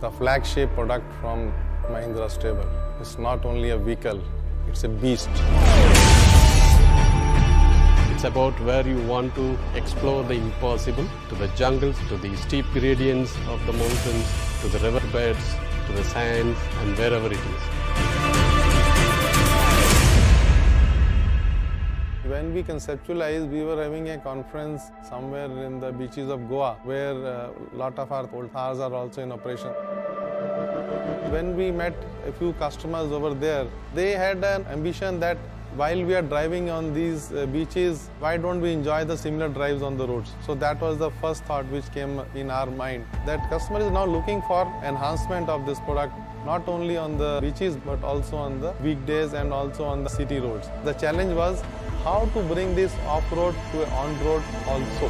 the flagship product from Mahindra Stable. It's not only a vehicle, it's a beast. It's about where you want to explore the impossible, to the jungles, to the steep gradients of the mountains, to the riverbeds, to the sands, and wherever it is. When we conceptualized, we were having a conference somewhere in the beaches of Goa, where a lot of our old cars are also in operation. When we met a few customers over there, they had an ambition that while we are driving on these beaches, why don't we enjoy the similar drives on the roads? So that was the first thought which came in our mind, that customer is now looking for enhancement of this product, not only on the beaches but also on the weekdays and also on the city roads. The challenge was how to bring this off-road to on-road also.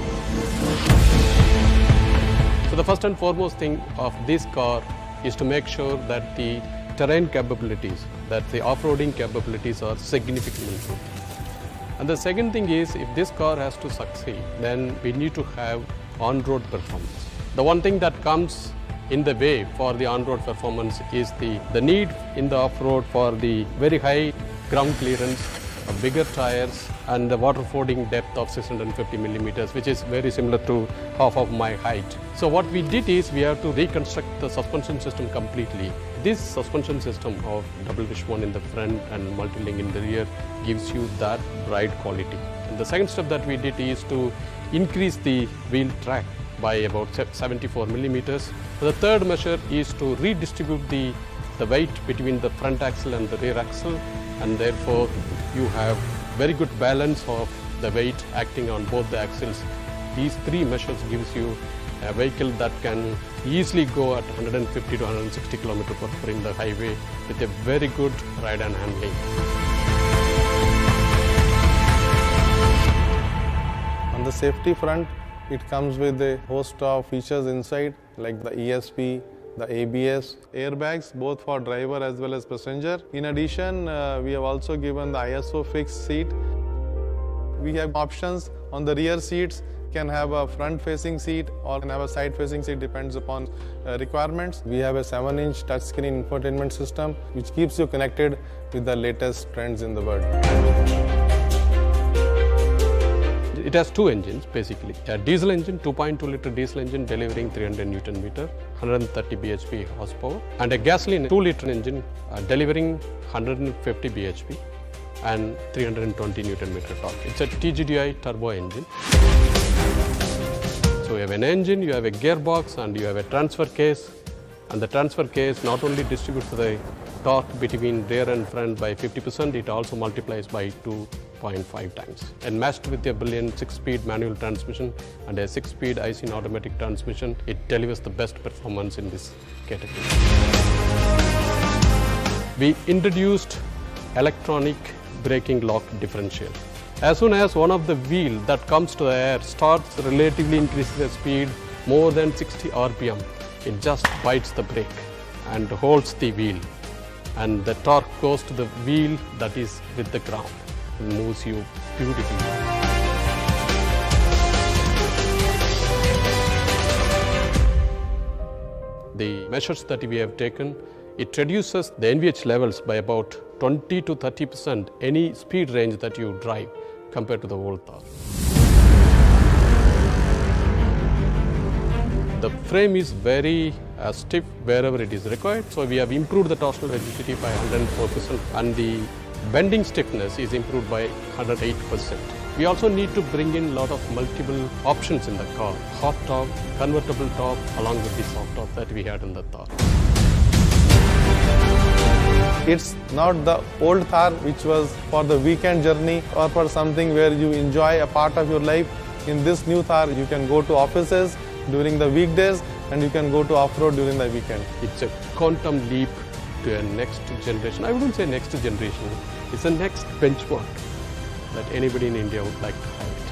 So the first and foremost thing of this car is to make sure that the terrain capabilities, that the off-roading capabilities are significantly improved. And the second thing is, if this car has to succeed, then we need to have on-road performance. The one thing that comes in the way for the on-road performance is the need in the off-road for the very high ground clearance, bigger tires, and the water fording depth of 650 millimeters, which is very similar to half of my height. So what we did is we have to reconstruct the suspension system completely. This suspension system of double wishbone in the front and multi-link in the rear gives you that ride quality. And the second step that we did is to increase the wheel track by about 74 millimeters. The third measure is to redistribute the weight between the front axle and the rear axle, and therefore you have very good balance of the weight acting on both the axles. These three measures gives you a vehicle that can easily go at 150 to 160 km/h in the highway with a very good ride and handling. On the safety front, it comes with a host of features inside, like the ESP, the ABS, airbags, both for driver as well as passenger. In addition, we have also given the ISO fixed seat. We have options on the rear seats, can have a front-facing seat or can have a side-facing seat, depends upon requirements. We have a 7-inch touchscreen infotainment system, which keeps you connected with the latest trends in the world. It has two engines basically. A diesel engine, 2.2 liter diesel engine delivering 300 Newton meter, 130 bhp horsepower, and a gasoline 2 liter engine delivering 150 bhp and 320 Newton meter torque. It's a TGDI turbo engine. So you have an engine, you have a gearbox, and you have a transfer case. And the transfer case not only distributes the torque between rear and front by 50%, it also multiplies by 2.5 times. And matched with a brilliant 6-speed manual transmission and a 6-speed IC automatic transmission, it delivers the best performance in this category. We introduced electronic braking lock differential. As soon as one of the wheel that comes to the air starts relatively increasing the speed more than 60 RPM, it just bites the brake and holds the wheel, and the torque goes to the wheel that is with the ground. It moves you beautifully. The measures that we have taken, it reduces the NVH levels by about 20 to 30% any speed range that you drive compared to the old Thar. The frame is very stiff wherever it is required, so we have improved the torsional rigidity by 104%, and the bending stiffness is improved by 108%. We also need to bring in a lot of multiple options in the car. Hot top, convertible top, along with the soft top that we had in the Thar. It's not the old Thar which was for the weekend journey or for something where you enjoy a part of your life. In this new Thar, you can go to offices during the weekdays and you can go to off-road during the weekend. It's a quantum leap to a next generation. I wouldn't say next generation, it's a next benchmark that anybody in India would like to have.